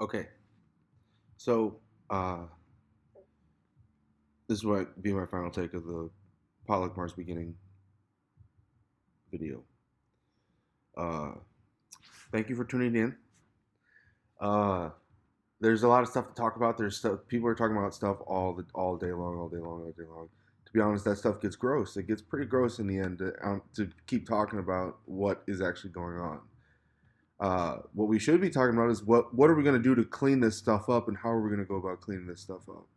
Okay, so uh, this is what be my final take of the Potluck Mars beginning video. Uh, Thank you for tuning in. Uh, there's a lot of stuff to talk about. There's stuff people are talking about stuff all day long, all day long, all day long. To be honest, that stuff gets gross. It gets pretty gross in the end to keep talking about what is actually going on. What we should be talking about is what are we going to do to clean this stuff up, and how are we going to go about cleaning this stuff up.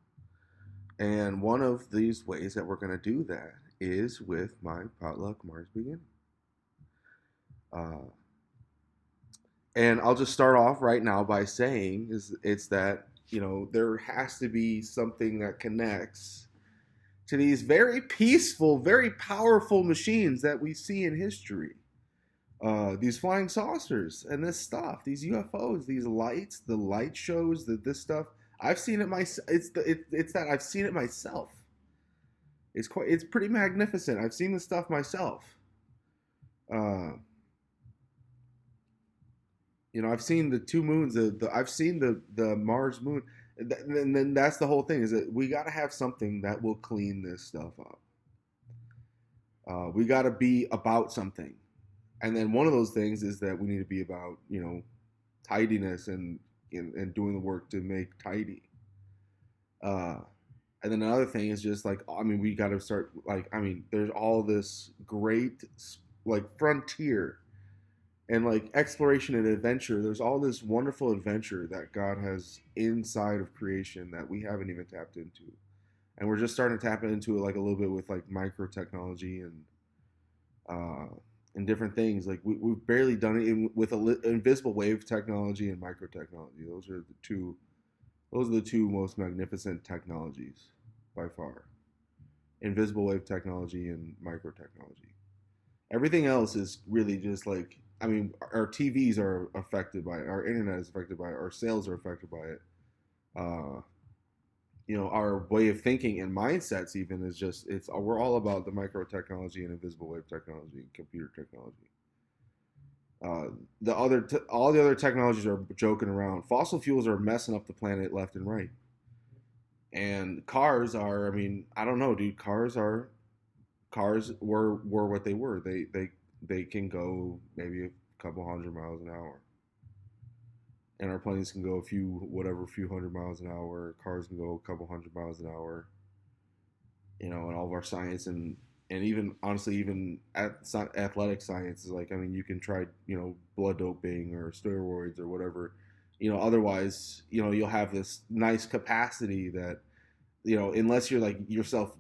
And one of these ways that we're going to do that is with my Potluck Mars Begin. Uh, and I'll just start off right now by saying it's that there has to be something that connects to these very peaceful, very powerful machines that we see in history. These flying saucers and this stuff, these UFOs, these lights, the light shows, this stuff. I've seen it myself. It's that I've seen it myself. It's pretty magnificent. I've seen the stuff myself. Uh, I've seen the two moons. I've seen the Mars moon, and then that's the whole thing. Is that we got to have something that will clean this stuff up. We got to be about something, and then one of those things is that we need to be about tidiness and doing the work to make tidy. Uh, and then another thing is just like we got to start there's all this great like frontier and like exploration and adventure. There's all this wonderful adventure that God has inside of creation that we haven't even tapped into, and we're just starting to tap into it like a little bit with like micro technology uh, and different things. Like we've barely done it with invisible wave technology and micro technology. Those are the two most magnificent technologies by far. Invisible wave technology and micro technology. Everything else is really just like our TVs are affected by it, our internet is affected by it, our sales are affected by it. Uh, our way of thinking and mindsets even is just it's we're all about the micro technology and invisible wave technology and computer technology. Uh, all the other technologies are joking around. Fossil fuels are messing up the planet left and right, and cars are. I don't know, dude. Cars were what they were. They can go maybe a couple hundred miles an hour, and our planes can go a few hundred miles an hour. Cars can go a couple hundred miles an hour. And all of our science and even honestly even athletic science is like you can try blood doping or steroids or whatever. Otherwise you'll have this nice capacity that unless you're like yourself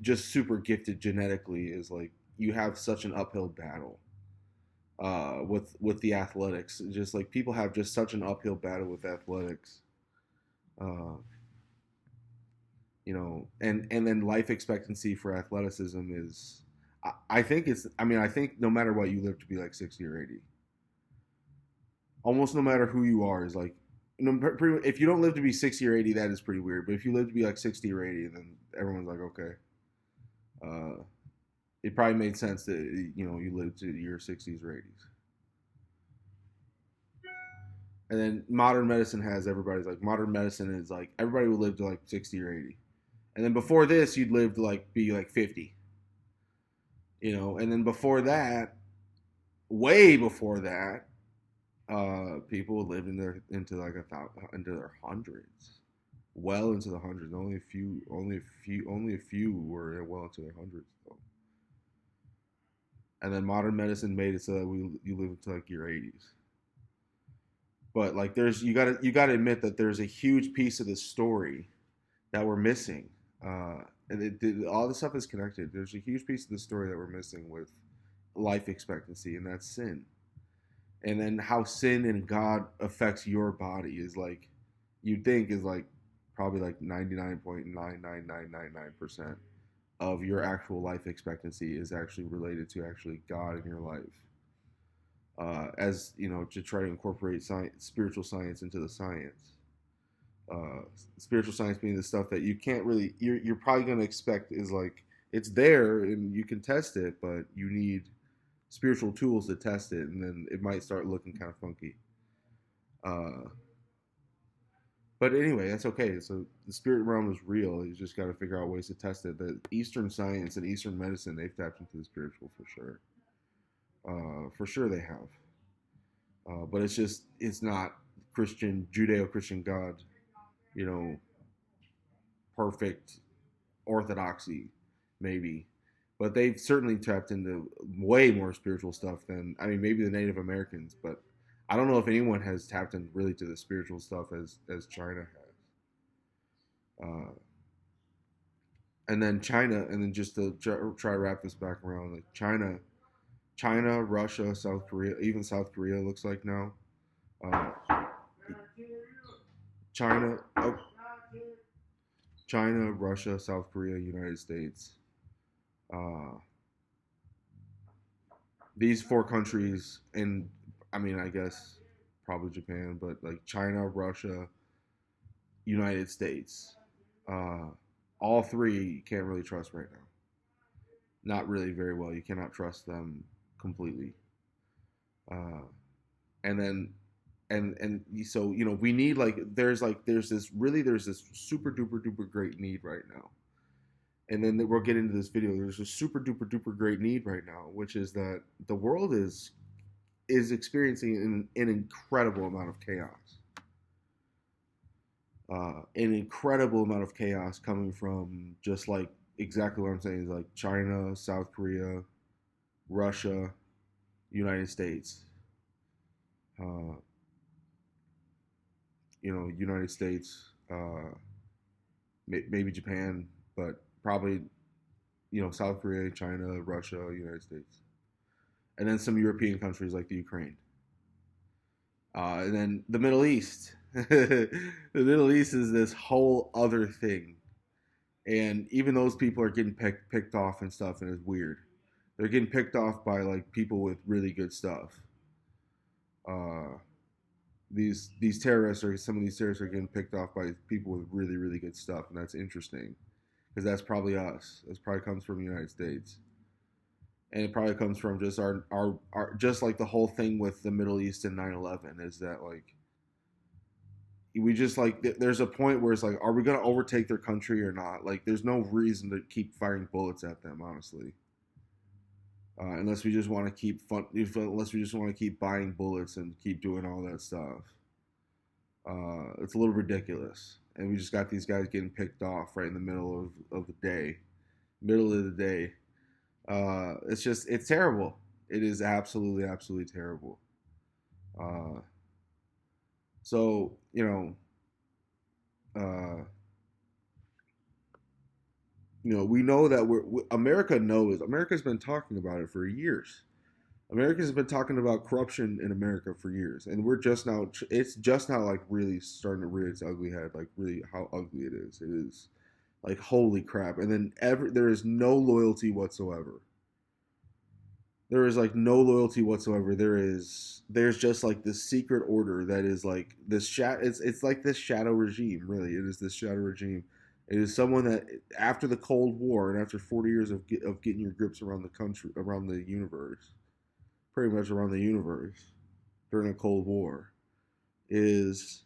just super gifted genetically is like you have such an uphill battle with the athletics. Just like people have just such an uphill battle with athletics. Uh, and then life expectancy for athleticism is, I think I think no matter what, you live to be like 60 or 80. Almost no matter who you are is like, if you don't live to be 60 or 80, that is pretty weird. But if you live to be like 60 or 80, then everyone's like, okay. It probably made sense that you live to your 60s or 80s. And then modern medicine is like everybody would live to like 60 or 80. And then before this, you'd live to like be like 50. And then before that, way before that, people lived into their hundreds, well into the hundreds. Only a few were well into their hundreds though. And then modern medicine made it so that you live into like your 80s. But like you gotta admit that there's a huge piece of the story that we're missing. And all this stuff is connected. There's a huge piece of the story that we're missing with life expectancy, and that's sin. And then how sin and God affects your body is like you think is like probably like 99.99999% of your actual life expectancy is actually related to actually God in your life. As to try to incorporate spiritual science into the science. uh, Spiritual science being the stuff that you can't really you're probably going to expect is like it's there and you can test it, but you need spiritual tools to test it, and then it might start looking kind of funky. uh, But anyway, that's okay. So the spirit realm is real. You just got to figure out ways to test it. The Eastern science and Eastern medicine, they've tapped into the spiritual for sure. For sure they have. But it's just, it's not Christian, Judeo-Christian God, you know, perfect orthodoxy, maybe. But they've certainly tapped into way more spiritual stuff than, I mean, maybe the Native Americans, but I don't know if anyone has tapped in really to the spiritual stuff as China has. And then China, and then just to try to wrap this back around, like China, Russia, South Korea, even South Korea looks like now. Uh, China, oh, China, Russia, South Korea, United States. Uh, these four countries, and I mean, I guess probably Japan, but like China, Russia, United States. Uh, all three you can't really trust right now. Not really very well. You cannot trust them completely. Uh, and then and so we need there's this super duper duper great need right now. And then we'll get into this video. There's a super duper duper great need right now, which is that the world is experiencing an incredible amount of chaos. An incredible amount of chaos coming from just like exactly what I'm saying is like China, South Korea, Russia, United States. Uh, United States, maybe Japan, but probably South Korea, China, Russia, United States, and then some European countries like the Ukraine, and then the Middle East. The Middle East is this whole other thing, and even those people are getting picked off and stuff, and it's weird. They're getting picked off by like people with really good stuff. Uh, these terrorists or some of these terrorists are getting picked off by people with really really good stuff, and that's interesting because that's probably us. This probably comes from the United States, and it probably comes from just our just like the whole thing with the Middle East and 9/11 is that like we just like there's a point where it's like, are we gonna overtake their country or not? Like there's no reason to keep firing bullets at them, honestly. Unless we just want to keep unless we just want to keep buying bullets and keep doing all that stuff. It's a little ridiculous, and we just got these guys getting picked off right in the middle of the day, middle of the day. It's terrible. It is absolutely absolutely terrible. Uh, so uh, we know that America's been talking about it for years. America's been talking about corruption in America for years, and it's just now like really starting to rear its ugly head, like really how ugly it is. It is like holy crap. And then there is no loyalty whatsoever. There is like no loyalty whatsoever. There's just like this secret order that is like this it's like this shadow regime, really. It is this shadow regime. It is someone that after the Cold War and after 40 years of getting your grips around the country, around the universe, pretty much around the universe during the Cold War, is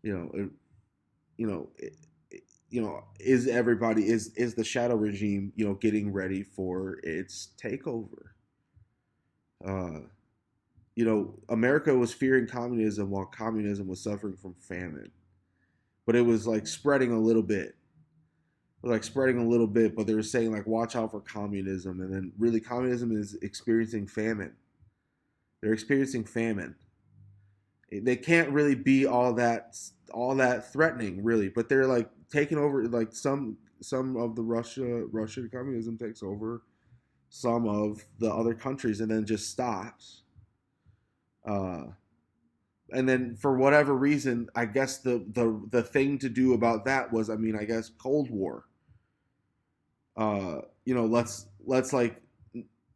you know it, you know it, is everybody is the shadow regime getting ready for its takeover. uh America was fearing communism while communism was suffering from famine, but it was like spreading a little bit, but they were saying like watch out for communism, and then really communism is experiencing famine. They're experiencing famine. They can't really be all that threatening, really, but they're like taking over. Like some of the Russian communism takes over some of the other countries, and then just stops. Uh, and then for whatever reason, I guess the thing to do about that was, I mean, I guess Cold War. Let's like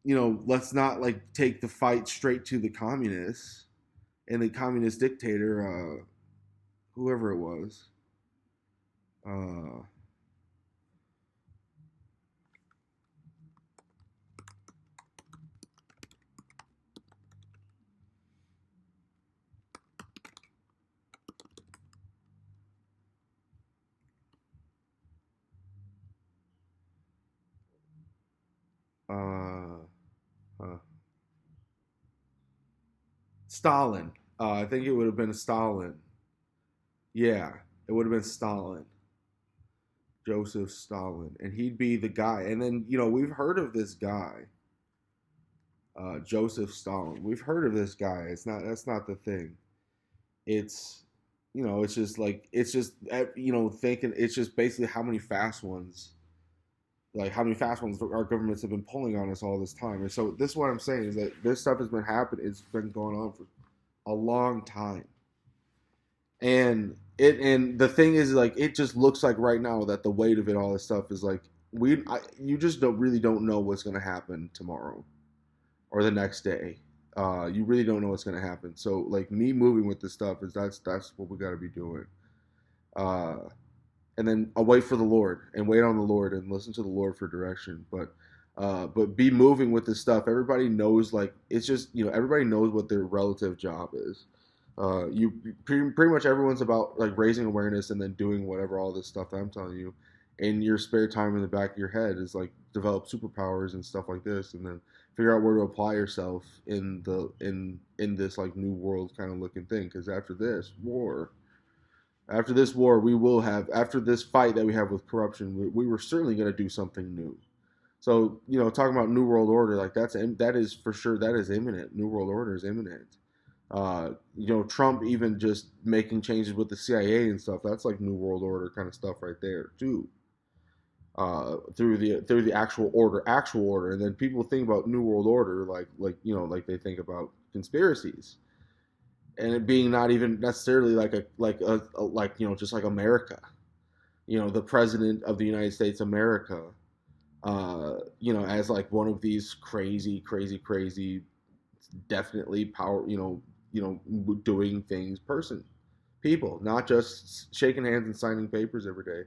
let's not like take the fight straight to the communists and the communist dictator, whoever it was. Uh, uh, Stalin. I think it would have been Stalin. Yeah, it would have been Stalin. Joseph Stalin, and he'd be the guy. And then we've heard of this guy, Joseph Stalin. We've heard of this guy. It's not That's not the thing. It's it's just like thinking it's just basically how many fast ones, our governments have been pulling on us all this time. And so this is what I'm saying is that this stuff has been happening. It's been going on for a long time. And the thing is, like, it just looks like right now that the weight of it, all this stuff, is like you just don't know what's going to happen tomorrow or the next day. You really don't know what's going to happen. So like me moving with this stuff is that's what we got to be doing. Uh, and then I'll wait for the Lord and wait on the Lord and listen to the Lord for direction. But be moving with this stuff. Everybody knows, like, it's just everybody knows what their relative job is. You pretty much everyone's about like raising awareness and then doing whatever all this stuff that I'm telling you in your spare time in the back of your head is like develop superpowers and stuff like this, and then figure out where to apply yourself in this like new world kind of looking thing. Because after this war, we will have, after this fight that we have with corruption, we were certainly going to do something new. So talking about new world order, like that is for sure, that is imminent. New world order is imminent. Trump even just making changes with the CIA and stuff, that's like new world order kind of stuff right there too. Through the actual order, and then people think about new world order like they think about conspiracies, and it being not even necessarily like just like America, the president of the United States America, as like one of these crazy, definitely power, doing things people, not just shaking hands and signing papers every day,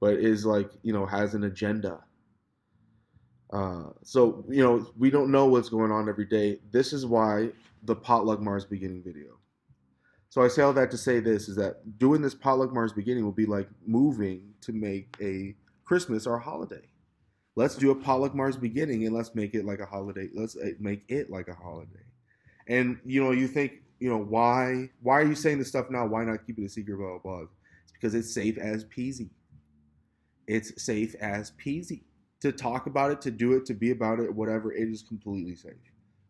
but is like, has an agenda. So, we don't know what's going on every day. This is why the Potluck Mars Beginning video. So I say all that to say this, is that doing this Potluck Mars Beginning will be like moving to make a Christmas our holiday. Let's do a Potluck Mars Beginning and let's make it like a holiday. Let's make it like a holiday. And, you think, why are you saying this stuff now? Why not keep it a secret, blah, blah, blah? It's because it's safe as peasy. It's safe as peasy. To talk about it, to do it, to be about it, whatever, it is completely safe.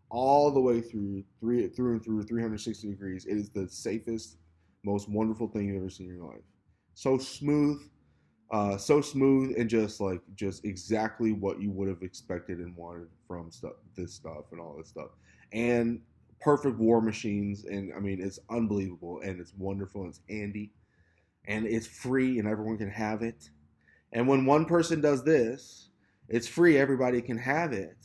All the way through 360 degrees. It is the safest, most wonderful thing you've ever seen in your life. So smooth, and just exactly what you would have expected and wanted from this stuff and all this stuff. And perfect war machines, and I mean, it's unbelievable, and it's wonderful, and it's handy, and it's free, and everyone can have it. And when one person does this, it's free, everybody can have it.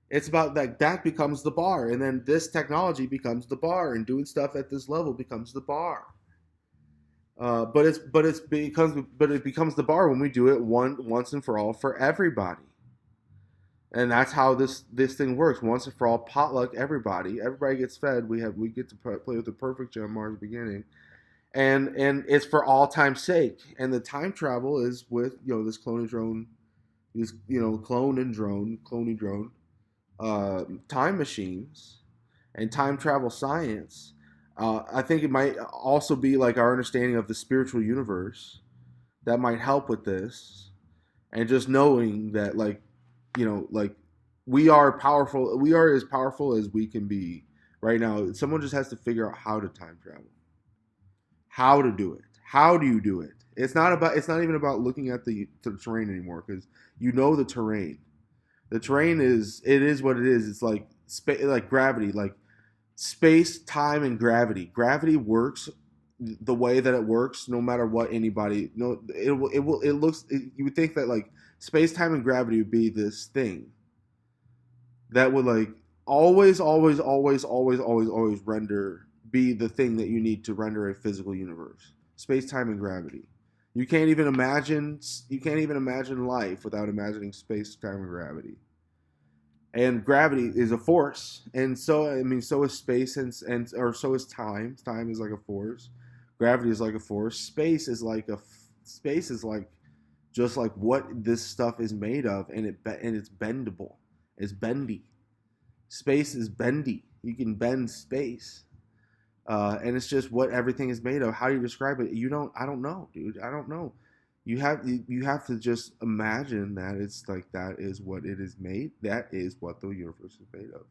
It's about that becomes the bar, and then this technology becomes the bar, and doing stuff at this level becomes the bar. But it becomes the bar when we do it once and for all for everybody. And that's how this thing works. Once and for all, potluck, everybody gets fed. We get to play with the perfect gem Mars Beginning, and it's for all time's sake. And the time travel is with this cloning drone, cloning drone, time machines, and time travel science. I think it might also be like our understanding of the spiritual universe that might help with this, and just knowing that like we are powerful. We are as powerful as we can be right now. Someone just has to figure out how to time travel, how to do it. How do you do it? It's not even about looking at the terrain anymore, because the terrain. The terrain is what it is. It's like like gravity, like space, time, and gravity. Gravity works the way that it works, no matter what anybody. No, it looks. You would think that like space, time, and gravity would be this thing that would like always be the thing that you need to render a physical universe. Space, time, and gravity. You can't even imagine life without imagining space, time, and gravity. And gravity is a force, and so is space, or so is time. Time is like a force. Gravity is like a force. Space is like just like what this stuff is made of, and it's bendable. It's bendy. Space is bendy. You can bend space. And it's just what everything is made of. How do you describe it? You don't. I don't know, dude. I don't know. You have to just imagine that it's like that is what it is made. That is what the universe is made of.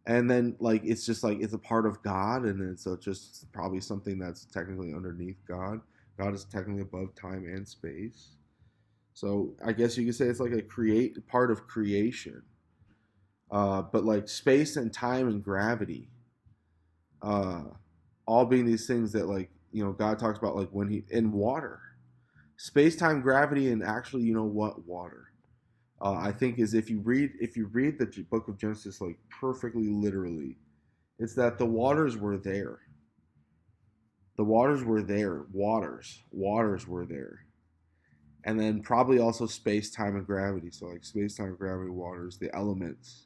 And then like it's just like it's a part of God, and it's just probably something that's technically underneath God. God is technically above time and space. So I guess you could say it's like a create part of creation. But like space and time and gravity, uh, all being these things that like God talks about like when he in water, space time gravity and actually what water. I think is if you read the book of Genesis like perfectly literally, it's that the waters were there. The waters were there. Waters were there, and then probably also space, time, and gravity. So like space, time, gravity, waters, the elements.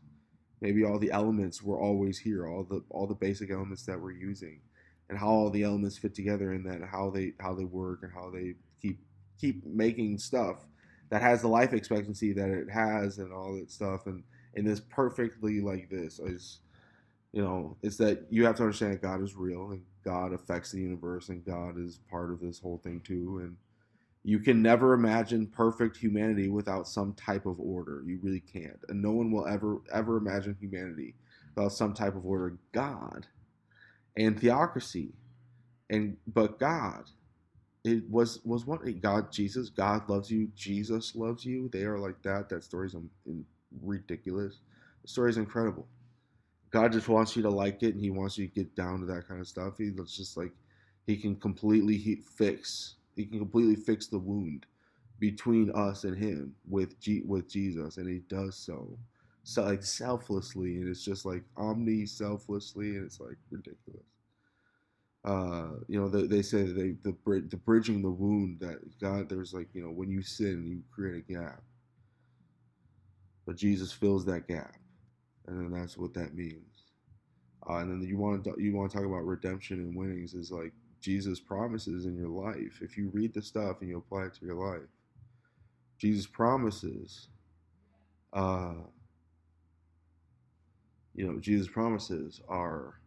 Maybe all the elements were always here. All the basic elements that we're using, and how all the elements fit together, and then how they work, and how they keep making stuff that has the life expectancy that it has, and all that stuff, and this perfectly like this is it's that you have to understand that God is real and God affects the universe and God is part of this whole thing too. And you can never imagine perfect humanity without some type of order. You really can't. And no one will ever imagine humanity without some type of order. God and theocracy. But God, it was what God, Jesus, God loves you, Jesus loves you. They are like that. That story's ridiculous. The story's incredible. God just wants you to like it, and He wants you to get down to that kind of stuff. It's just like He can completely fix. He can completely fix the wound between us and Him with Jesus, and He does so like selflessly, and it's just like selflessly, and it's like ridiculous. They say that the bridging the wound that God, there's like when you sin, you create a gap, but Jesus fills that gap, and then that's what that means. And then you want to talk about redemption and winnings is like Jesus promises in your life. If you read the stuff and you apply it to your life, Jesus promises, uh, Jesus promises are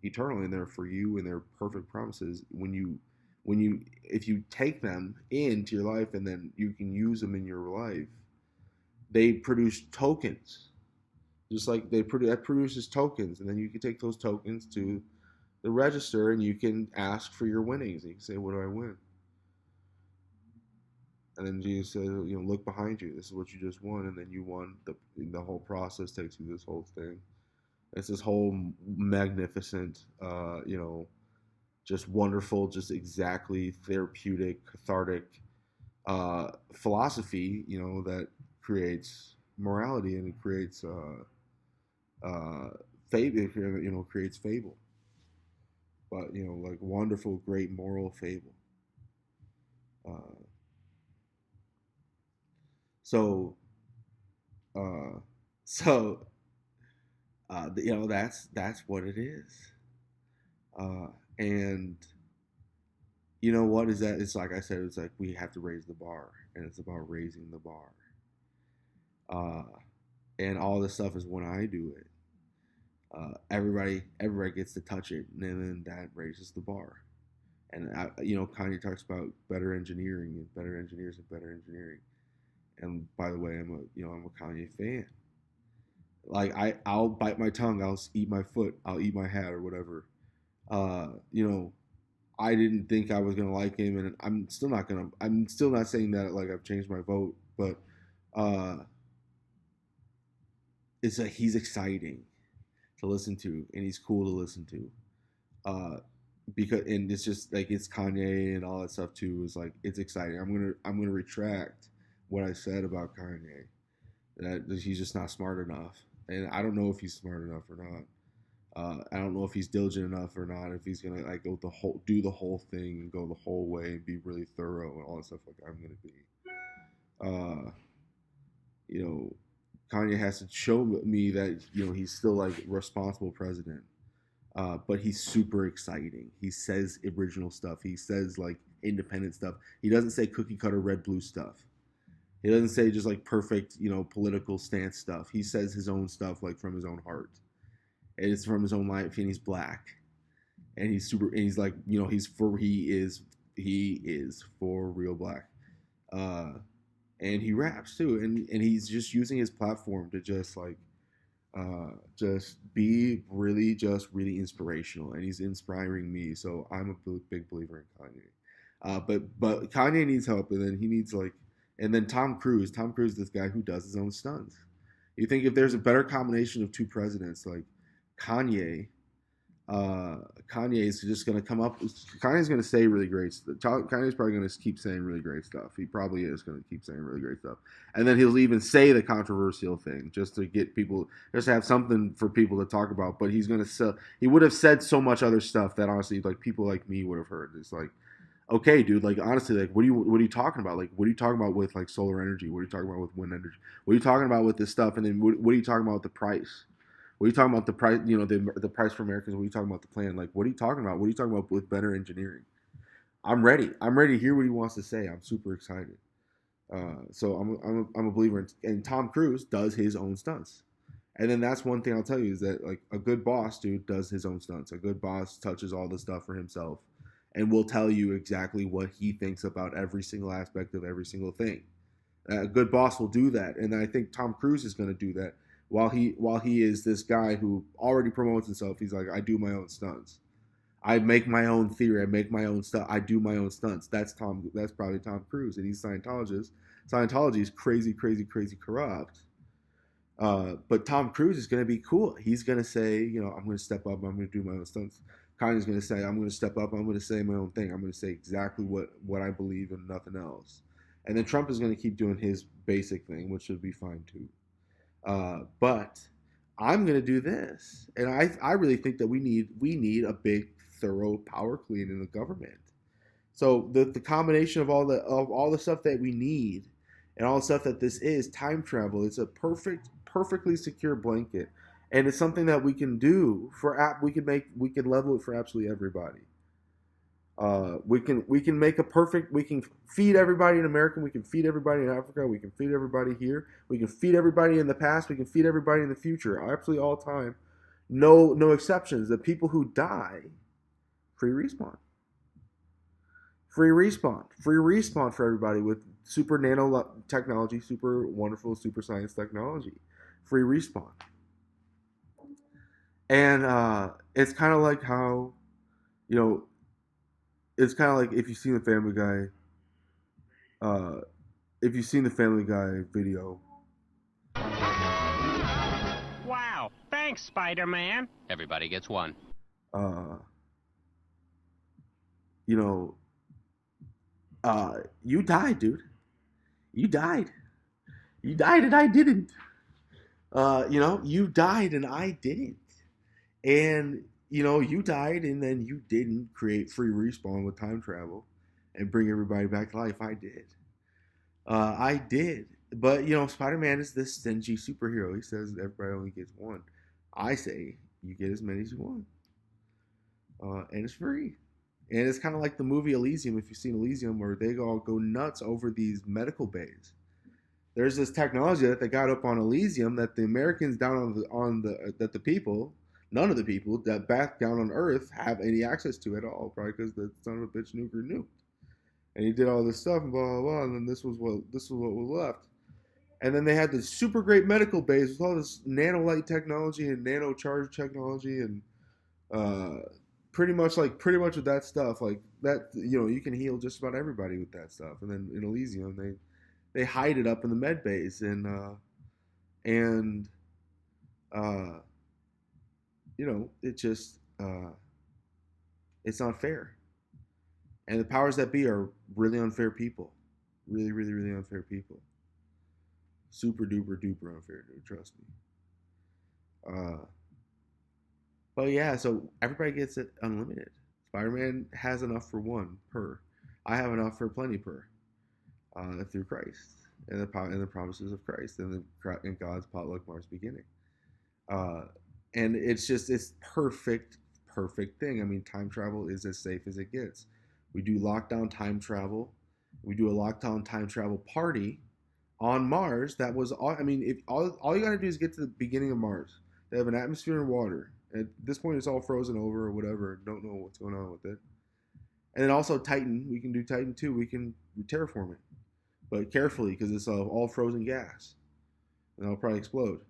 eternal and they're for you and they're perfect promises. If you take them into your life and then you can use them in your life, they produce tokens. Just like that produces tokens, and then you can take those tokens to the register and you can ask for your winnings. And you can say, "What do I win?" And then Jesus says, "Look behind you. This is what you just won." And then you won. The whole process takes you this whole thing. It's this whole magnificent, just wonderful, just exactly therapeutic, cathartic philosophy, that creates morality and it creates fable. Creates fable. But like wonderful, great moral fable. Uh, so, uh, so that's what it is. And you know what is that? It's like I said. It's like we have to raise the bar, and it's about raising the bar. Uh, and all this stuff is when I do it. Everybody gets to touch it, and then that raises the bar. And Kanye talks about better engineering and better engineers and better engineering. And by the way, I'm a Kanye fan. Like I'll bite my tongue, I'll eat my foot, I'll eat my hat or whatever. Uh, you know, I didn't think I was gonna like him, and I'm still not gonna. I'm still not saying that like I've changed my vote, but uh, it's like he's exciting to listen to, and he's cool to listen to. Uh, because and it's just like it's Kanye and all that stuff too. Is like it's exciting. I'm gonna retract what I said about Kanye. That he's just not smart enough, and I don't know if he's smart enough or not. I don't know if he's diligent enough or not. If he's gonna like do the whole thing and go the whole way and be really thorough and all that stuff like I'm gonna be. Uh, you know, Kanye has to show me that he's still like responsible president. But he's super exciting. He says original stuff. He says like independent stuff. He doesn't say cookie cutter red blue stuff. He doesn't say just like perfect, political stance stuff. He says his own stuff like from his own heart. And it's from his own life, and he's black, and he's super, and he's like, he is for real black, uh, and he raps too, and he's just using his platform to just be really, just really inspirational, and he's inspiring me. So I'm a big believer in Kanye. But Kanye needs help, and then he needs and then Tom Cruise. Tom Cruise is this guy who does his own stunts. You think if there's a better combination of two presidents, like Kanye, Kanye is just going to come up. Kanye's going to say really great stuff. Kanye's probably going to keep saying really great stuff. He probably is going to keep saying really great stuff. And then he'll even say the controversial thing just to get people, just to have something for people to talk about. But he's going to sell. He would have said so much other stuff that honestly, like people like me would have heard. It's like, okay, dude, like honestly, like what are you talking about? Like what are you talking about with like solar energy? What are you talking about with wind energy? What are you talking about with this stuff? And then what are you talking about with the price? What are you talking about the price? The price for Americans. What are you talking about the plan? Like, what are you talking about? What are you talking about with better engineering? I'm ready. I'm ready to hear what he wants to say. I'm super excited. So I'm a believer in, and Tom Cruise does his own stunts. And then that's one thing I'll tell you is that like a good boss, dude, does his own stunts. A good boss touches all the stuff for himself, and will tell you exactly what he thinks about every single aspect of every single thing. A good boss will do that, and I think Tom Cruise is going to do that. While he is this guy who already promotes himself, he's like, I do my own stunts. I make my own theory. I make my own stuff. I do my own stunts. That's Tom. That's probably Tom Cruise, and he's Scientologist. Scientology is crazy, crazy, crazy corrupt. But Tom Cruise is going to be cool. He's going to say, I'm going to step up. I'm going to do my own stunts. Kanye's going to say, I'm going to step up. I'm going to say my own thing. I'm going to say exactly what I believe and nothing else. And then Trump is going to keep doing his basic thing, which should be fine too. But I'm going to do this, and I really think that we need a big, thorough power clean in the government. So the combination of all the stuff that we need and all the stuff that this is time travel. It's a perfectly secure blanket, and it's something that we can do for we can level it for absolutely everybody. We can make a perfect. We can feed everybody in America. We can feed everybody in Africa. We can feed everybody here. We can feed everybody in the past. We can feed everybody in the future. Absolutely all time. No exceptions. The people who die, free respawn. Free respawn. Free respawn for everybody with super nano technology, super wonderful, super science technology. Free respawn. And it's kind of like how, you know, it's kind of like if you've seen the Family Guy video. Wow, thanks, Spiderman. Everybody gets one. You died, dude. You died. You died and I didn't. You died and I didn't. And you died and then you didn't create free respawn with time travel and bring everybody back to life. I did. I did. But, Spider-Man is this stingy superhero. He says everybody only gets one. I say you get as many as you want. And it's free. And it's kind of like the movie Elysium, if you've seen Elysium, where they all go nuts over these medical bays. There's this technology that they got up on Elysium that the Americans down that the people, none of the people that back down on Earth have any access to at all, probably because the son of a bitch nuker nuked. And he did all this stuff and blah blah blah, and then this was what was left. And then they had this super great medical base with all this nanolight technology and nano charge technology and pretty much with that stuff, like that, you can heal just about everybody with that stuff. And then in Elysium, they hide it up in the med base, and it just it's not fair. And the powers that be are really unfair people, really, really, really unfair people. Super duper duper unfair, dude. Trust me. But yeah, so everybody gets it unlimited. Spider-Man has enough for one per. I have enough for plenty per. Through Christ and the promises of Christ and God's potluck Mars beginning. And it's perfect thing. I mean, time travel is as safe as it gets. We do lockdown time travel. We do a lockdown time travel party on Mars that was all. I mean, if all you got to do is get to the beginning of Mars. They have an atmosphere and water. At this point, it's all frozen over or whatever. Don't know what's going on with it. And then also Titan. We can do Titan too. We can terraform it, but carefully because it's all frozen gas, and it'll probably explode.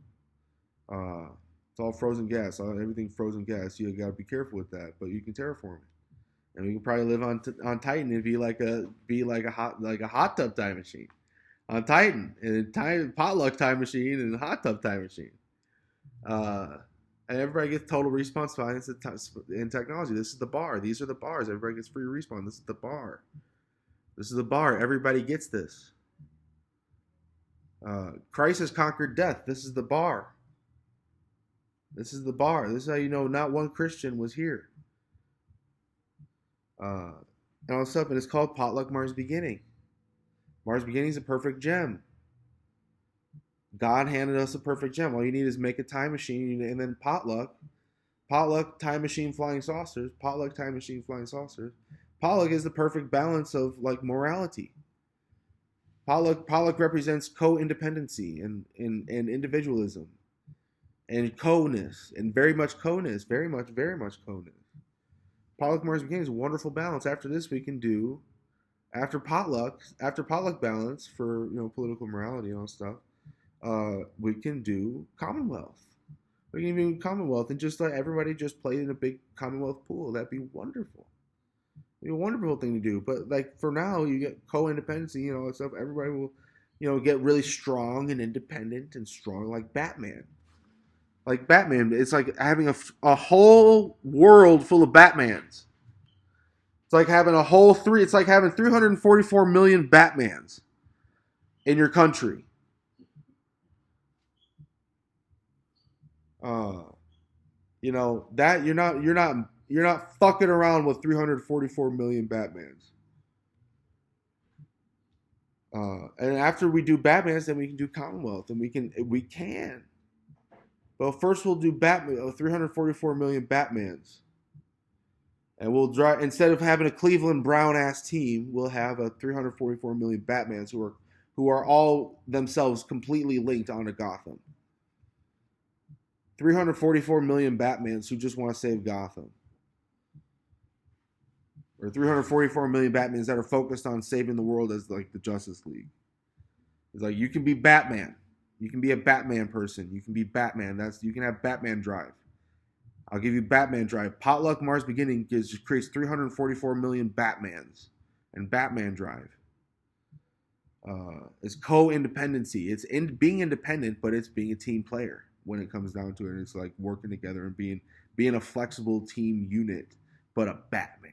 It's all frozen gas. Everything frozen gas. You got to be careful with that. But you can terraform it, and we can probably live on Titan and be like a hot tub time machine on Titan, and potluck time machine, and hot tub time machine. And everybody gets total respawn science in technology. This is the bar. These are the bars. Everybody gets free respawn. This is the bar. This is the bar. Everybody gets this. Christ has conquered death. This is the bar. This is the bar. This is how you know not one Christian was here. And all this stuff, and it's called Potluck Mars Beginning. Mars Beginning is a perfect gem. God handed us a perfect gem. All you need is make a time machine, and then potluck, time machine, flying saucers. Potluck, time machine, flying saucers. Potluck is the perfect balance of like morality. Potluck represents co-independency and individualism, and co-ness, and very much co-ness, very much co-ness. Potluck Mars Beginning is a wonderful balance. After this, we can do after potluck balance for political morality and all stuff. We can do Commonwealth. We can even do Commonwealth and just let everybody just play in a big Commonwealth pool. That'd be wonderful. It'd be a wonderful thing to do. But like for now, you get co-independency and all that stuff. Everybody will, get really strong and independent and strong like Batman. Like Batman, it's like having a whole world full of Batmans. It's like having It's like having 344 million Batmans in your country. That you're not fucking around with 344 million Batmans. And after we do Batmans, then we can do Commonwealth, and we can. But first we'll do 344 million Batmans, and we'll drive instead of having a Cleveland Brown ass team, we'll have a 344 million Batmans who are all themselves completely linked onto Gotham. 344 million Batmans who just want to save Gotham. Or 344 million Batmans that are focused on saving the world as like the Justice League. It's like you can be Batman. You can be a Batman person. You can be Batman. You can have Batman Drive. I'll give you Batman Drive. Potluck Mars Beginning creates 344 million Batmans and Batman Drive. It's co-independency. It's being independent, but it's being a team player. When it comes down to it, it's like working together and being a flexible team unit, but a Batman.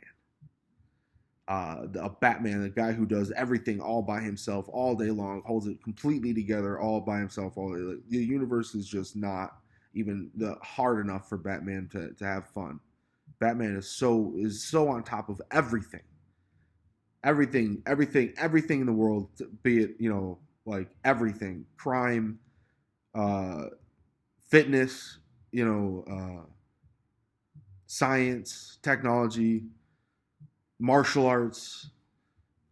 A Batman, a guy who does everything all by himself all day long, holds it completely together all by himself all day. The universe is just not even hard enough for Batman to have fun. Batman is so on top of everything. Everything in the world, be it like everything, crime, fitness, science, technology, martial arts,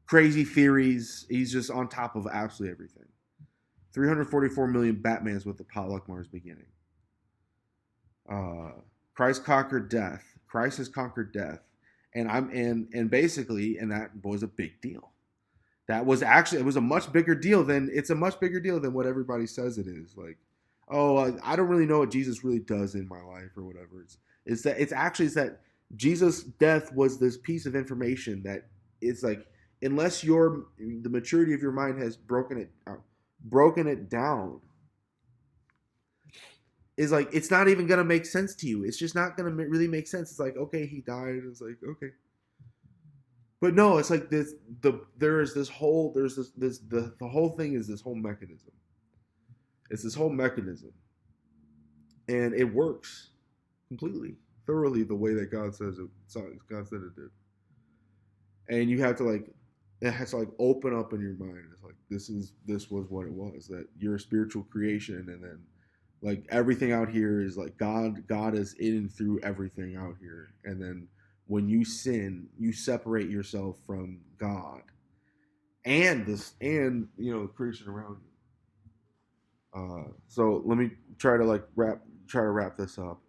crazy theories. He's just on top of absolutely everything. 344 million Batmans with the Potluck Mars Beginning. Christ conquered death. Christ has conquered death, and basically, and that was a big deal. It was a much bigger deal than what everybody says it is. Like, I don't really know what Jesus really does in my life or whatever. It's that Jesus' death was this piece of information that it's like, unless the maturity of your mind has broken it down, is like, it's not even gonna make sense to you. It's just not gonna really make sense. It's like, okay, he died. It's like, okay, but no, it's like the whole thing is this whole mechanism. It's this whole mechanism, and it works completely, thoroughly the way that God said it did. And you have to it has to open up in your mind. It's like this was what it was. That you're a spiritual creation, and then like everything out here is like God is in and through everything out here. And then when you sin, you separate yourself from God and creation around you. So let me try to wrap this up.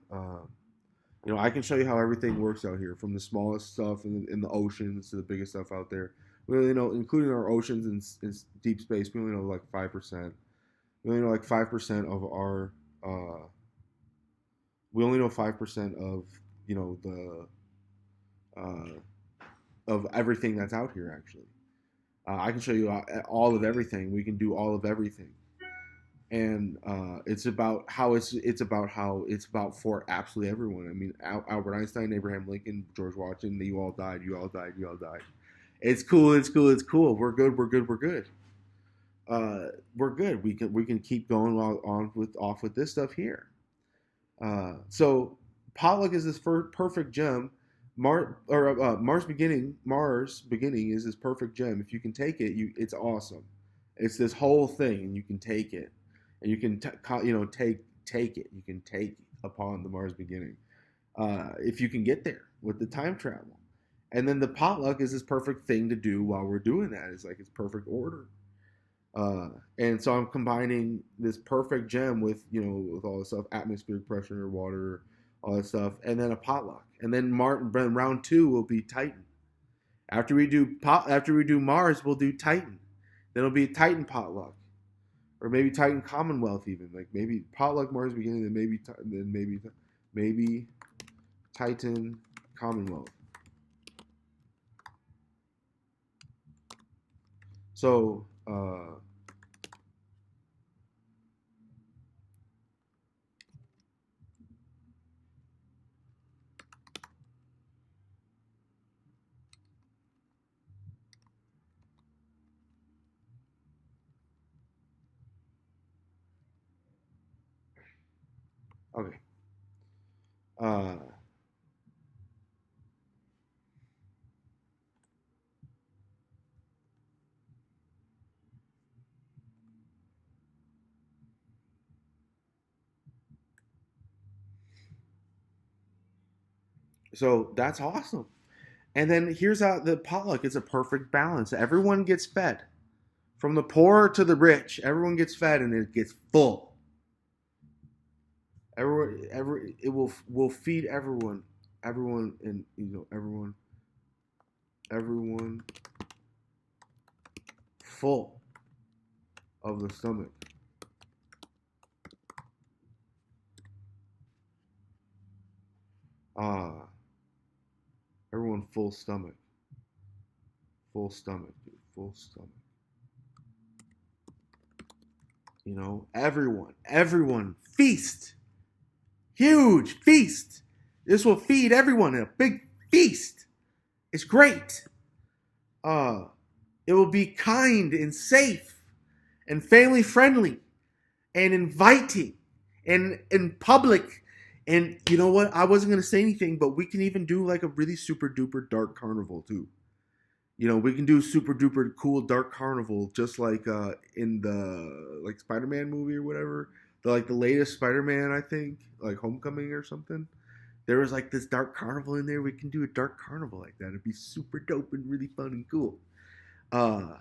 I can show you how everything works out here, from the smallest stuff in the oceans to the biggest stuff out there. We only know, including our oceans and deep space, we only know like 5%. We only know like 5% of our. We only know 5% of the uh, of everything that's out here. Actually, I can show you all of everything. We can do all of everything, and it's about for absolutely everyone. I mean, Albert Einstein, Abraham Lincoln, George Washington. You all died. You all died. You all died. It's cool. It's cool. It's cool. We're good. We're good. We're good. We're good. We can keep going off with this stuff here. So Potluck is this perfect gem. Mars beginning is this perfect gem. If you can take it, it's awesome. It's this whole thing, and you can take it, and you can take it. You can take upon the Mars beginning. If you can get there with the time travel, and then the potluck is this perfect thing to do while we're doing that. It's like it's perfect order. And so I'm combining this perfect gem with with all the stuff, atmospheric pressure, water, all that stuff, and then a potluck, and then round two will be Titan. After we do Mars, we'll do Titan. Then it'll be Titan potluck, or maybe Titan Commonwealth, even like maybe potluck Mars beginning, maybe Titan Commonwealth. So. Okay. Uh, so that's awesome. And then here's how the potluck is a perfect balance. Everyone gets fed. From the poor to the rich, everyone gets fed and it gets full. It will feed everyone, and everyone full of the stomach. Ah, everyone full stomach, dude, full stomach. Everyone feast, huge feast. This will feed everyone in a big feast. It's great. Uh, it will be kind and safe and family friendly and inviting and public. And you know what? I wasn't gonna say anything, but we can even do like a really super duper dark carnival too. We can do super duper cool dark carnival, just like in the like Spider-Man movie or whatever. The latest Spider-Man, I think, like Homecoming or something. There was like this dark carnival in there. We can do a dark carnival like that. It'd be super dope and really fun and cool. Uh,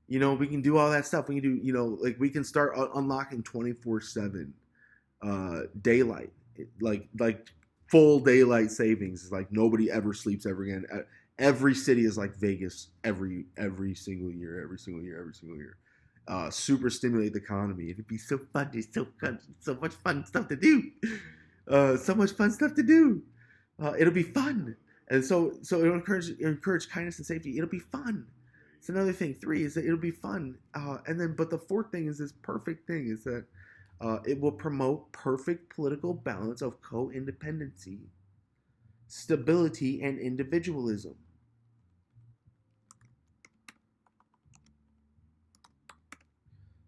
we can do all that stuff. We can do, like we can start unlocking 24/7 daylight, like full daylight savings. It's like nobody ever sleeps ever again. Every city is like Vegas every single year, every single year, every single year. Super stimulate the economy. It'd be so fun. There's so fun, so much fun stuff to do. So much fun stuff to do. It'll be fun, and so it'll encourage kindness and safety. It'll be fun. It's another thing. Three is that it'll be fun, and then but the fourth thing is this perfect thing is that it will promote perfect political balance of co-independency, stability, and individualism.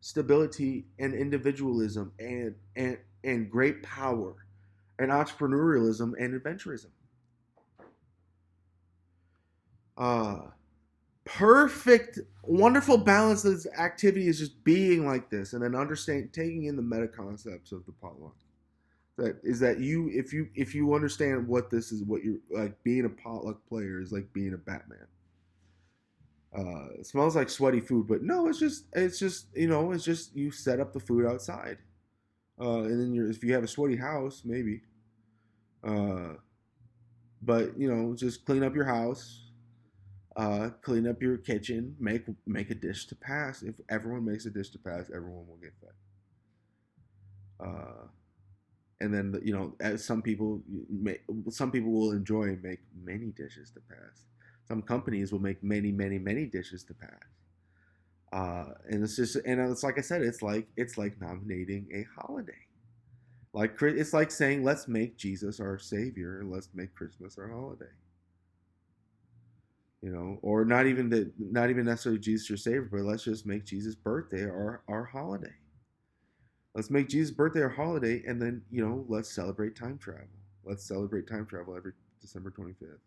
Stability and individualism and great power and entrepreneurialism and adventurism. Uh, Perfect, wonderful balance of this activity is just being like this, and then understand taking in the meta concepts of the potluck. That if you understand what this is, what you're like, being a potluck player is like being a Batman. It smells like sweaty food, but no, it's just you set up the food outside, and then if you have a sweaty house, maybe, uh, but just clean up your house, clean up your kitchen, make a dish to pass. If everyone makes a dish to pass, everyone will get fed. Uh, and then as some people will enjoy and make many dishes to pass. Some companies will make many, many, many dishes to pass. And it's like I said, it's like nominating a holiday. Like it's like saying, let's make Jesus our savior and let's make Christmas our holiday. Or not even necessarily Jesus your savior, but let's just make Jesus' birthday our holiday. Let's make Jesus' birthday our holiday, and then let's celebrate time travel. Let's celebrate time travel every December 25th.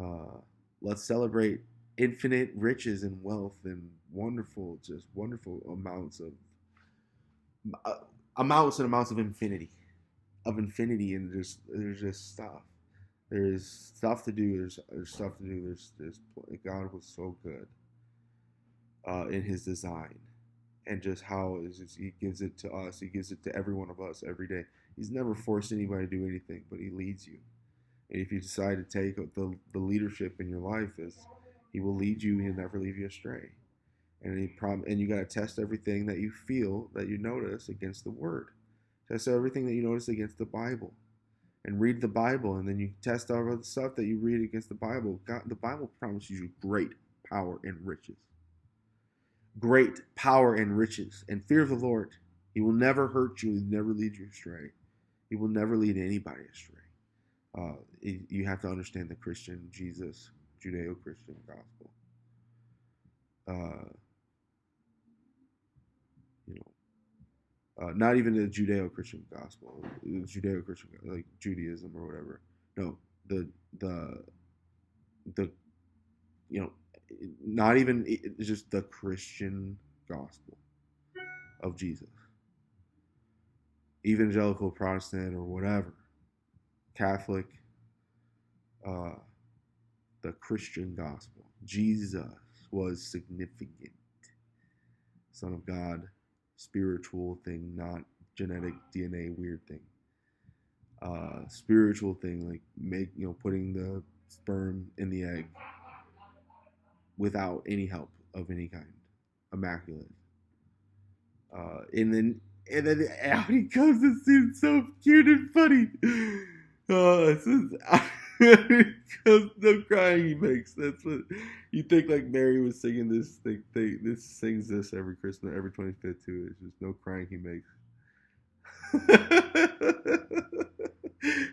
Uh, let's celebrate infinite riches and wealth and just wonderful uh, amounts and amounts of infinity, and there's just stuff. There's stuff to do. There's stuff to do. There's God was so good in His design, and just how He gives it to us. He gives it to every one of us every day. He's never forced anybody to do anything, but He leads you. And if you decide to take the leadership in your life, He will lead you. He'll never leave you astray. And you got to test everything that you feel that you notice against the Word. Test everything that you notice against the Bible, and read the Bible, and then you test all the stuff that you read against the Bible. The Bible promises you great power and riches. Great power and riches, and fear of the Lord. He will never hurt you. He will never lead you astray. He will never lead anybody astray. You have to understand the Christian Jesus, Judeo-Christian gospel. Not even the Judeo-Christian gospel, Judeo-Christian like Judaism or whatever. No, the not even, it's just the Christian gospel of Jesus. Evangelical, Protestant, or whatever, Catholic, the Christian gospel. Jesus was significant. Son of God, spiritual thing, not genetic DNA weird thing. Spiritual thing, like putting the sperm in the egg without any help of any kind. Immaculate. And then out he comes, this dude's so cute and funny. The crying he makes. That's what you think. Like Mary was singing this. This sings this every Christmas, every 25th too. It's just no crying he makes.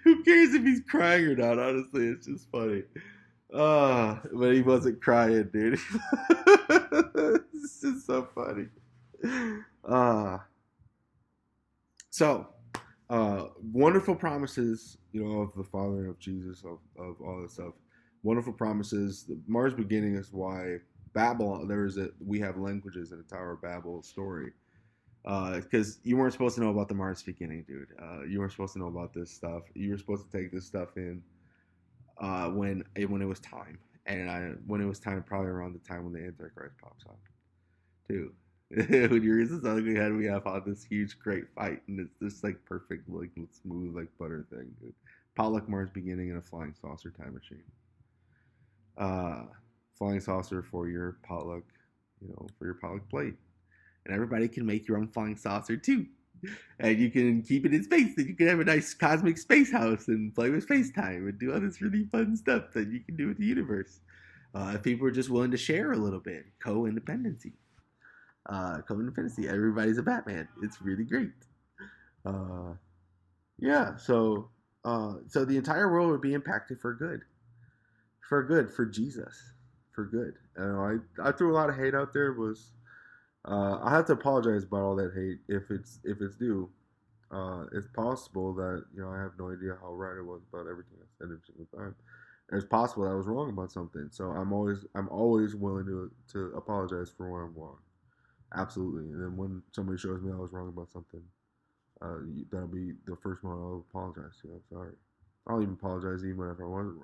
Who cares if he's crying or not? Honestly, it's just funny. But he wasn't crying, dude. It's just so funny. So wonderful promises, of the Father and of Jesus, of all this stuff. Wonderful promises. The Mars beginning is why Babylon. We have languages in the Tower of Babel story. Because you weren't supposed to know about the Mars beginning, dude. You weren't supposed to know about this stuff. You were supposed to take this stuff in when it was time, and when it was time, probably around the time when the Antichrist pops up, too. When you read this ugly head, we have on this huge, great fight, and it's just like perfect, like smooth, like butter thing, dude. Potluck, Mars beginning, and a flying saucer time machine. Flying saucer for your potluck, for your potluck plate. And everybody can make your own flying saucer too. And you can keep it in space. And you can have a nice cosmic space house and play with space time and do all this really fun stuff that you can do with the universe. If people are just willing to share a little bit, co-independency. Everybody's a Batman. It's really great. Yeah. So the entire world would be impacted for good. For Jesus, for good. I threw a lot of hate out there. I have to apologize about all that hate if it's due. It's possible that I have no idea how right I was about everything I said every single time. And it's possible that I was wrong about something. So I'm always willing to apologize for when I'm wrong. Absolutely. And then when somebody shows me I was wrong about something, that'll be the first one I'll apologize to. I'm sorry. I'll even apologize even if I wasn't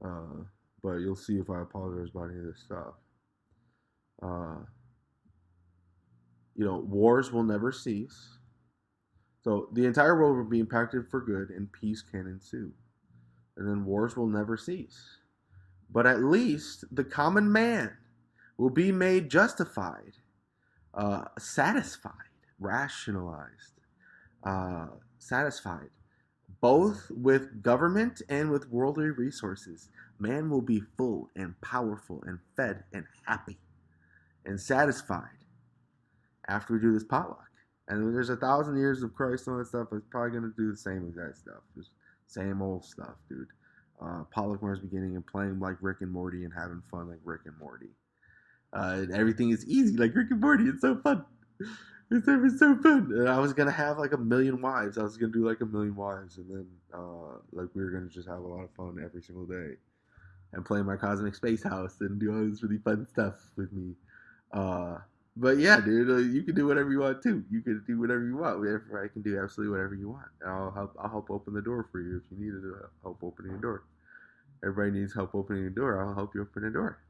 wrong. but you'll see if I apologize about any of this stuff. Uh, wars will never cease. So the entire world will be impacted for good, and peace can ensue. And then wars will never cease. But at least the common man will be made justified, satisfied, rationalized, satisfied, both with government and with worldly resources. Man will be full and powerful and fed and happy and satisfied after we do this potluck. And there's 1,000 years of Christ and all that stuff. It's probably going to do the same exact stuff. Just same old stuff, dude. Potluck Mars beginning and playing like Rick and Morty and having fun like Rick and Morty. And everything is easy like Rick and Morty. It's so fun. It's so fun. And I was going to have like 1,000,000 wives. I was going to do like 1,000,000 wives. And then like we were going to just have a lot of fun every single day. And play my Cosmic Space House and do all this really fun stuff with me. But yeah, dude, you can do whatever you want too. You can do whatever you want. I can do absolutely whatever you want. And I'll help open the door for you if you need help opening a door. Everybody needs help opening a door. I'll help you open a door.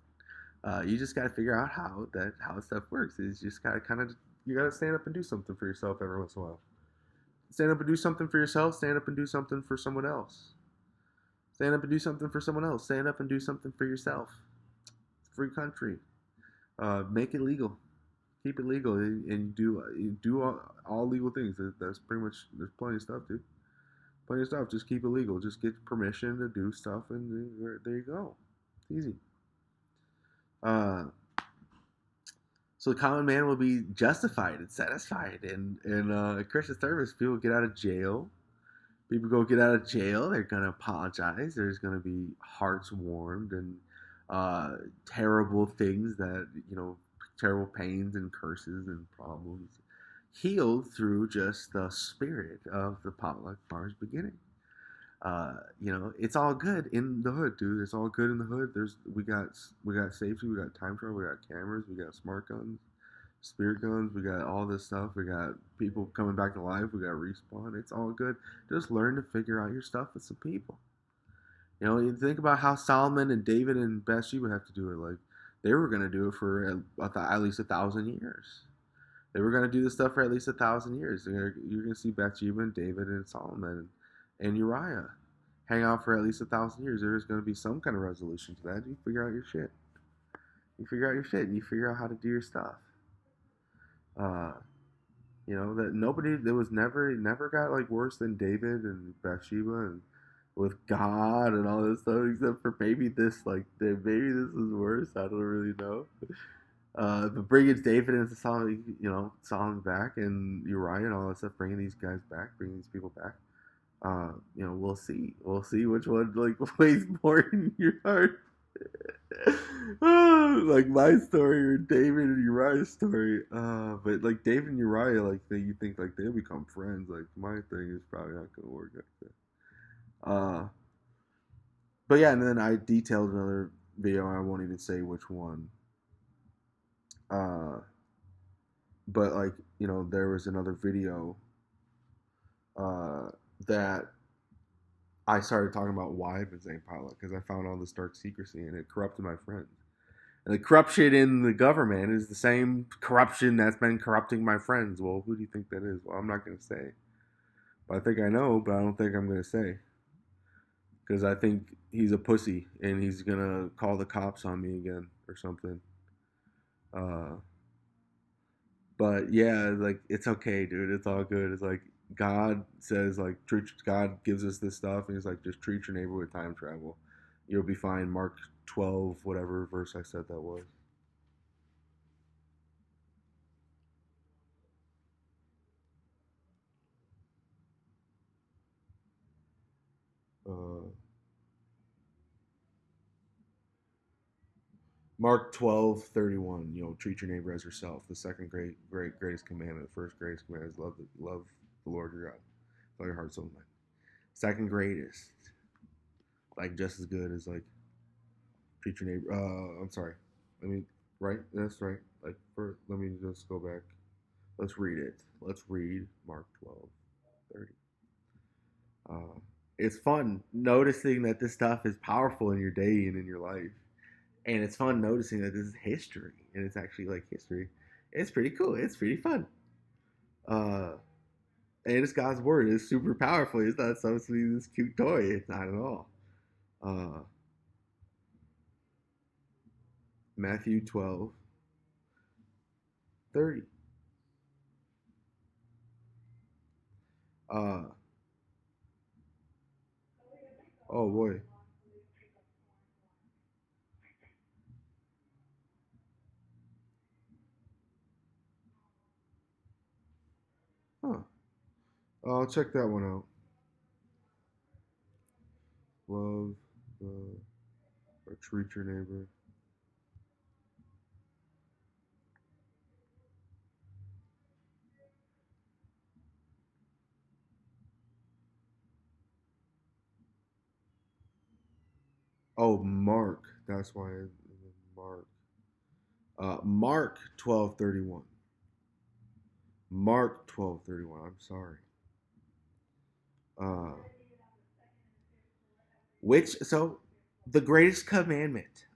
You just gotta figure out how stuff works. It's just gotta you gotta stand up and do something for yourself every once in a while. Stand up and do something for yourself. Stand up and do something for someone else. Stand up and do something for someone else. Stand up and do something for yourself. It's a free country. Make it legal. Keep it legal, and you do all legal things. That's pretty much. There's plenty of stuff, dude. Plenty of stuff. Just keep it legal. Just get permission to do stuff, and there you go. It's easy. So the common man will be justified and satisfied, and Christian service, people get out of jail. People go get out of jail. They're gonna apologize. There's gonna be hearts warmed and terrible things that terrible pains and curses and problems healed through just the spirit of the potluck Mars beginning. It's all good in the hood, dude. It's all good in the hood. We got safety, we got time travel, we got cameras, we got smart guns, spirit guns, we got all this stuff. We got people coming back to life. We got respawn. It's all good. Just learn to figure out your stuff with some people. You think about how Solomon and David and Bathsheba have to do it. Like, they were going to do it for at least 1,000 years. They were going to do this stuff for at least 1,000 years. You're going to see Bathsheba and David and Solomon and Uriah hang out for at least 1,000 years. There's going to be some kind of resolution to that. You figure out your shit. You figure out how to do your stuff. That nobody, there was never got like worse than David and Bathsheba and with God and all this stuff, except for maybe this is worse. I don't really know. But bringing David and Solomon back, and Uriah and all that stuff, bringing these guys back, bringing these people back. We'll see. We'll see which one weighs more in your heart. Like my story or David and Uriah's story. But like David and Uriah, like you think like they'll become friends. Like my thing is probably not gonna work like that. But yeah, and then I detailed another video. I won't even say which one. But like there was another video that I started talking about why I've been saying potluck, because I found all this dark secrecy and it corrupted my friends. And the corruption in the government is the same corruption that's been corrupting my friends. Well, who do you think that is? Well, I'm not going to say. But I think I know, but I don't think I'm going to say. Because I think he's a pussy and he's going to call the cops on me again or something. But yeah, like, it's okay, dude. It's all good. It's like, God says, like, God gives us this stuff, and he's like, just treat your neighbor with time travel. You'll be fine. Mark 12, whatever verse I said that was. Mark 12:31. Treat your neighbor as yourself. The second greatest commandment. The first greatest commandment is love the Lord your God with all your heart, soul, and mind. Second greatest, like just as good as like treat your neighbor. I'm sorry. Right? That's right. Let me just go back. Let's read it. Let's read Mark 12:30. it's fun noticing that this stuff is powerful in your day and in your life, and it's fun noticing that this is history and it's actually like history. It's pretty cool. It's pretty fun. Uh, and it's God's word. It's super powerful. It's not supposed to be this cute toy. It's not at all. Uh, Matthew 12:30. Uh, oh boy. Huh. I'll check that one out. Love or treat your neighbor. Oh, Mark. That's why Mark. Mark 12:31. Mark 12:31. I'm sorry. Uh, which so the greatest commandment.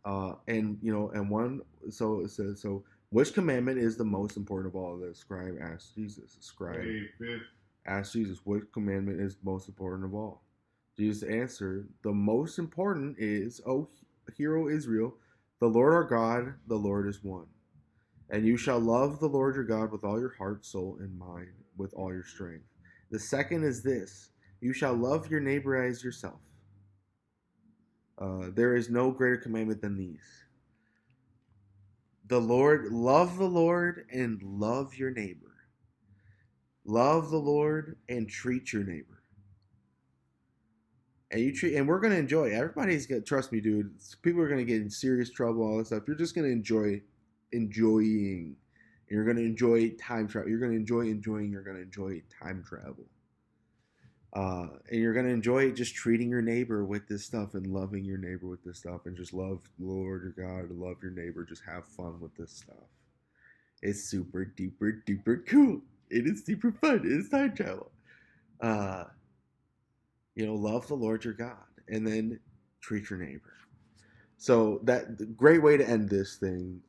And you know, and one. So it says so. Which commandment is the most important of all? The scribe asked Jesus. The scribe asked Jesus, "What commandment is most important of all?" Jesus answered, "The most important is, O hear, O Israel, the Lord our God, the Lord is one. And you shall love the Lord your God with all your heart, soul, and mind, with all your strength. The second is this: you shall love your neighbor as yourself. There is no greater commandment than these. Love the Lord, and love your neighbor. Love the Lord and treat your neighbor. And we're gonna enjoy. Everybody's gonna trust me, dude. People are gonna get in serious trouble, all this stuff. You're just gonna enjoying. You're gonna enjoy time travel. You're gonna enjoy enjoying. You're gonna enjoy time travel. And you're gonna enjoy just treating your neighbor with this stuff and loving your neighbor with this stuff and just love the Lord your God, love your neighbor, just have fun with this stuff. It's super duper cool. It is super fun. It is time travel. Uh, love the Lord your God, and then treat your neighbor. So that great way to end this thing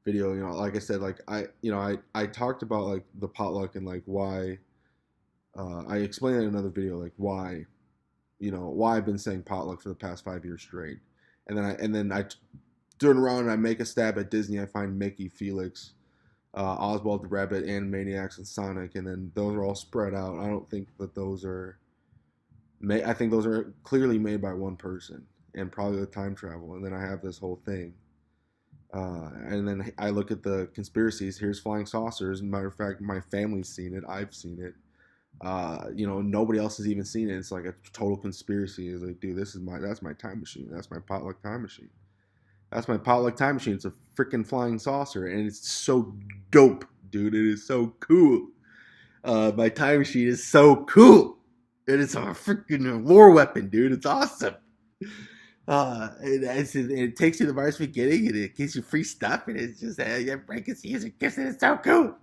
video. Like I said, like I talked about like the potluck and like why. I explained in another video like why I've been saying potluck for the past 5 years straight, and then I turn around and I make a stab at Disney. I find Mickey, Felix, Oswald the Rabbit, Animaniacs, and Sonic, and then those are all spread out. I don't think that those are I think those are clearly made by one person and probably with time travel. And then I have this whole thing. And then I look at the conspiracies. Here's flying saucers. As a matter of fact, my family's seen it. I've seen it. Nobody else has even seen it. It's like a total conspiracy. It's like, dude, that's my time machine. That's my potluck time machine. That's my potluck time machine. It's a freaking flying saucer, and it's so dope, dude. It is so cool. My time machine is so cool. It is a freaking war weapon, dude. It's awesome. It takes you to the virus beginning, and it gives you free stuff, and it's just Frankenstein's gifts, and it's so cool.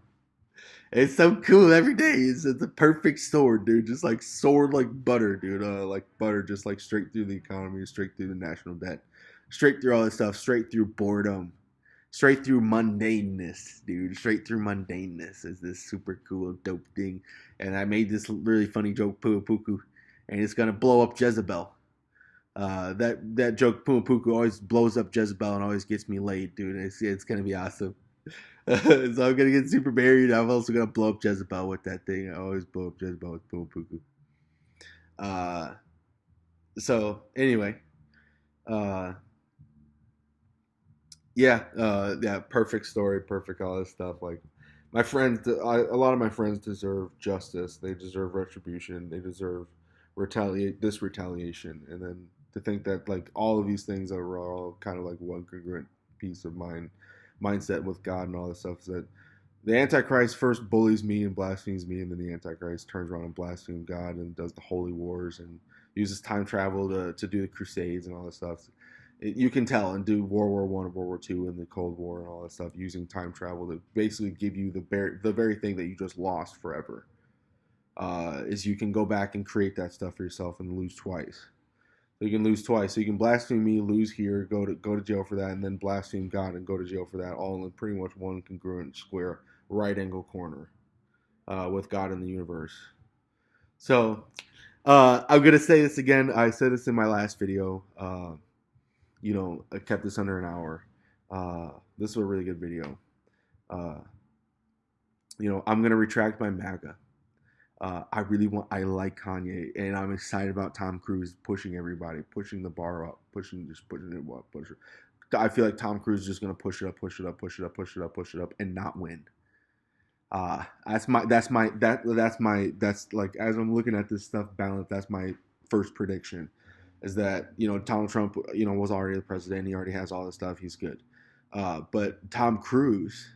It's so cool every day. It's the perfect sword, dude. Just like sword like butter, dude. Like butter, just like straight through the economy, straight through the national debt, straight through all this stuff, straight through boredom, straight through mundaneness, dude. Straight through mundaneness is this super cool, dope thing. And I made this really funny joke, Pua Puku, and it's gonna blow up Jezebel. That joke, Puma Puku, always blows up Jezebel and always gets me laid, dude. It's gonna be awesome. So I'm gonna get super married. I'm also gonna blow up Jezebel with that thing. I always blow up Jezebel with Puma Puku. Uh, so anyway, uh, yeah, perfect story, perfect all this stuff. Like my friends, a lot of my friends deserve justice. They deserve retribution. They deserve retaliation. And then to think that like all of these things are all kind of like one congruent piece of mindset with God and all this stuff is that the Antichrist first bullies me and blasphemes me, and then the Antichrist turns around and blasphemes God and does the holy wars and uses time travel to do the Crusades and all this stuff. You can tell and do World War I and World War II and the Cold War and all that stuff using time travel to basically give you the very thing that you just lost forever. is you can go back and create that stuff for yourself and lose twice. So you can lose twice. So you can blaspheme me, lose here, go to jail for that, and then blaspheme God and go to jail for that, all in pretty much one congruent square right angle corner with God in the universe. So I'm gonna say this again. I said this in my last video. I kept this under an hour. This was a really good video. I'm gonna retract my MAGA. I like Kanye, and I'm excited about Tom Cruise pushing everybody, pushing the bar up, pushing it up, push it. I feel like Tom Cruise is just gonna push it up, and not win. That's like, as I'm looking at this stuff balanced, that's my first prediction, is that Donald Trump was already the president, he already has all this stuff, he's good, but Tom Cruise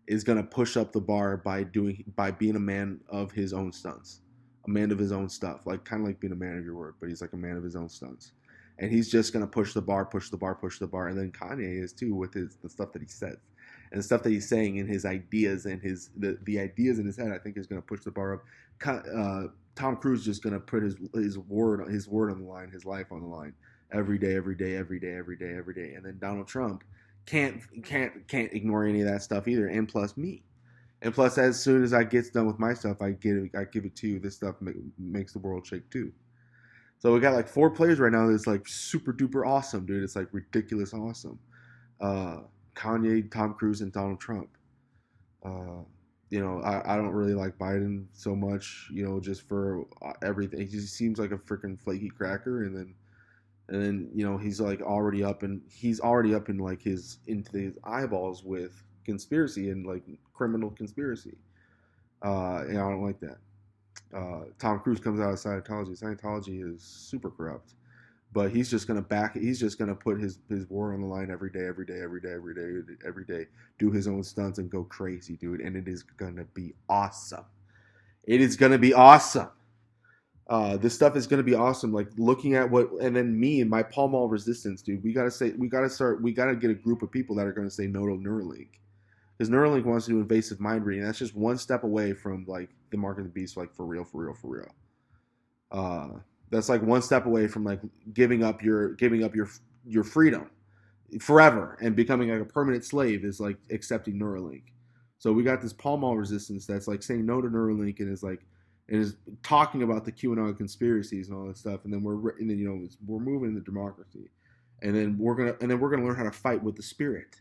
is going to push up the bar by being a man of his own stunts, a man of his own stuff, like kind of like being a man of your word, but he's like a man of his own stunts, and he's just going to push the bar, and then Kanye is too, with the stuff that he says and the stuff that he's saying and his ideas and the ideas in his head. I think is going to push the bar up. Tom Cruise is just going to put his word on the line, his life on the line every day, and then Donald Trump can't ignore any of that stuff either, and plus me. And plus, as soon as I get done with my stuff, I give it to you. This stuff makes the world shake too. So we got like 4 players right now that's like super duper awesome, dude. It's like ridiculous awesome. Kanye, Tom Cruise, and Donald Trump. I don't really like Biden so much, just for everything. He just seems like a freaking flaky cracker, and then he's like already up in like into his eyeballs with conspiracy and like criminal conspiracy. I don't like that. Tom Cruise comes out of Scientology. Scientology is super corrupt, but he's just gonna back it. He's just gonna put his word on the line every day, do his own stunts and go crazy, dude. And it is gonna be awesome. It is gonna be awesome. This stuff is going to be awesome. Like looking at and then me and my Pall Mall resistance, dude. We got to get a group of people that are going to say no to Neuralink, because Neuralink wants to do invasive mind reading. That's just one step away from like the mark of the beast, like for real. That's like one step away from like giving up your freedom forever and becoming like a permanent slave, is like accepting Neuralink. So we got this Pall Mall resistance that's like saying no to Neuralink, and is talking about the QAnon conspiracies and all that stuff, and then we're moving into democracy, and then we're gonna learn how to fight with the spirit,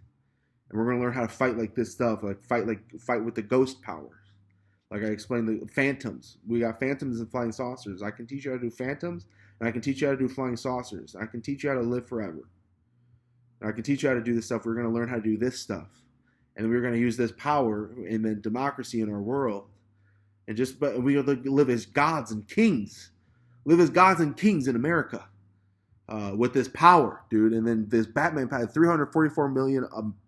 and we're gonna learn how to fight like this stuff, like fight with the ghost powers. Like I explained, the phantoms. We got phantoms and flying saucers. I can teach you how to do phantoms, and I can teach you how to do flying saucers. I can teach you how to live forever. And I can teach you how to do this stuff. We're gonna learn how to do this stuff, and then we're gonna use this power and then democracy in our world. But we live as gods and kings. Live as gods and kings in America with this power, dude. And then this Batman, 344 million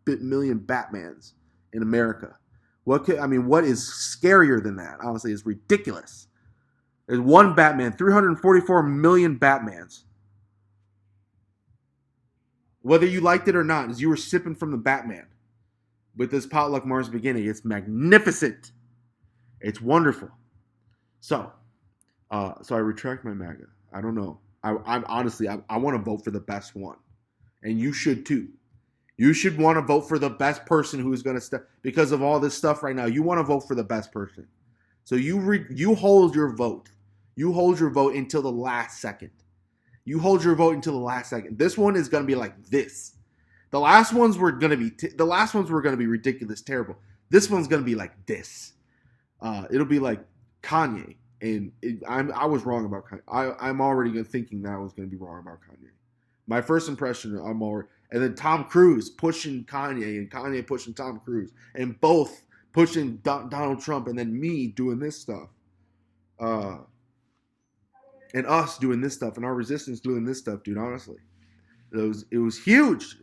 Batmans in America. What is scarier than that? Honestly, it's ridiculous. There's one Batman, 344 million Batmans. Whether you liked it or not, as you were sipping from the Batman with this Potluck Mars beginning, it's magnificent. It's wonderful. So I retract my MAGA. I don't know. I'm honestly, I want to vote for the best one, and you should too. You should want to vote for the best person who's going to step, because of all this stuff right now. You want to vote for the best person. So you hold your vote. You hold your vote until the last second. This one is going to be like this. The last ones were going to be ridiculous, terrible. This one's going to be like this. It'll be like Kanye, and I was wrong about Kanye. I'm already thinking that I was going to be wrong about Kanye. My first impression, and then Tom Cruise pushing Kanye, and Kanye pushing Tom Cruise, and both pushing Donald Trump, and then me doing this stuff, and us doing this stuff, and our resistance doing this stuff, dude. Honestly, it was huge.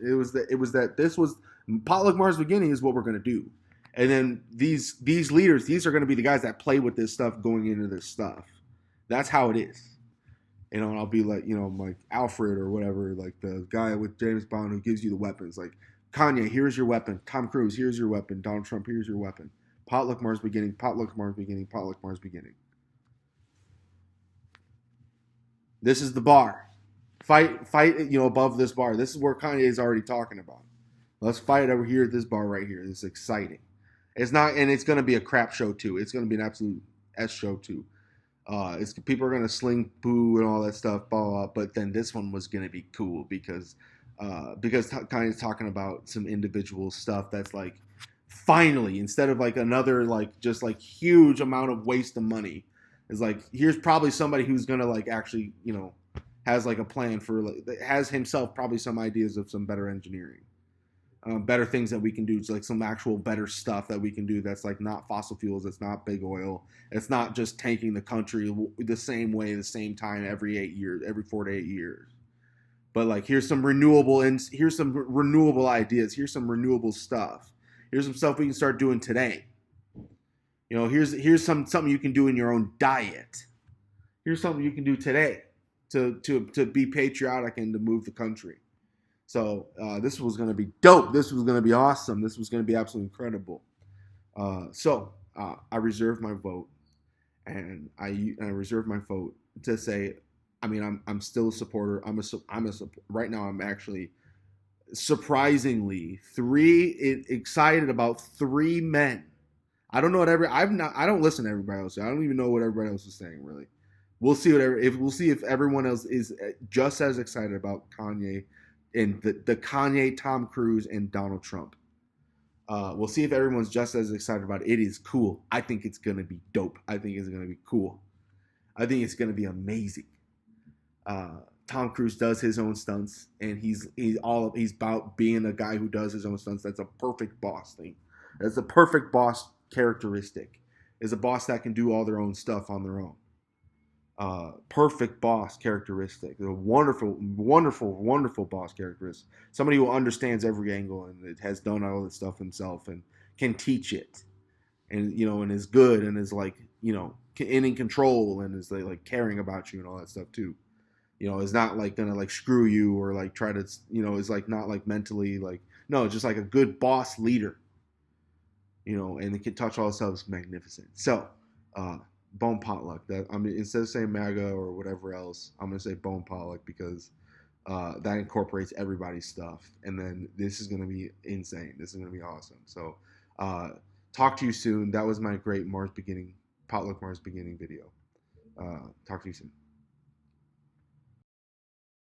Potluck Mars beginning is what we're going to do. And then these leaders, these are going to be the guys that play with this stuff going into this stuff. That's how it is. And I'll be like, like Alfred or whatever, like the guy with James Bond who gives you the weapons. Like, Kanye, here's your weapon. Tom Cruise, here's your weapon. Donald Trump, here's your weapon. Potluck Mars beginning. This is the bar. Fight, above this bar. This is where Kanye is already talking about. Let's fight over here at this bar right here. This is exciting. It's not, and it's going to be a crap show too. It's going to be an absolute S show too. People are going to sling boo and all that stuff, blah, blah, blah, but then this one was going to be cool because Kanye's talking about some individual stuff that's like, finally, instead of like another like just like huge amount of waste of money, is like, here's probably somebody who's going to like actually, has like a plan for, like, has himself probably some ideas of some better engineering. Better things that we can do. It's like some actual better stuff that we can do that's like not fossil fuels, it's not big oil, it's not just tanking the country the same way, the same time every 8 years, every 4 to 8 years. But like, here's some renewable ideas, here's some renewable stuff. Here's some stuff we can start doing today. Here's something you can do in your own diet. Here's something you can do today to be patriotic and to move the country. So this was going to be dope. This was going to be awesome. This was going to be absolutely incredible. So I reserved my vote, and I reserved my vote to say, I mean, I'm still a supporter. Right now I'm actually surprisingly excited about 3 men. I don't know what I don't listen to everybody else. I don't even know what everybody else is saying really. We'll see if everyone else is just as excited about Kanye and the Kanye, Tom Cruise, and Donald Trump. We'll see if everyone's just as excited about it. It is cool. I think it's gonna be dope. I think it's gonna be cool. I think it's gonna be amazing. Tom Cruise does his own stunts, and he's about being a guy who does his own stunts. That's a perfect boss thing. That's a perfect boss characteristic. Is a boss that can do all their own stuff on their own. Perfect boss characteristic. A wonderful, wonderful, wonderful boss characteristic. Somebody who understands every angle and has done all this stuff himself and can teach it, and and is good and is like in control and is like caring about you and all that stuff too. Is not like gonna like screw you or like try to is like not like mentally like, no, just like a good boss leader. And it can touch all stuff. It's magnificent. So, Bone Potluck. Instead of saying MAGA or whatever else, I'm gonna say Bone Potluck because that incorporates everybody's stuff. And then this is gonna be insane. This is gonna be awesome. So, talk to you soon. That was my great Potluck Mars Beginning video. Talk to you soon.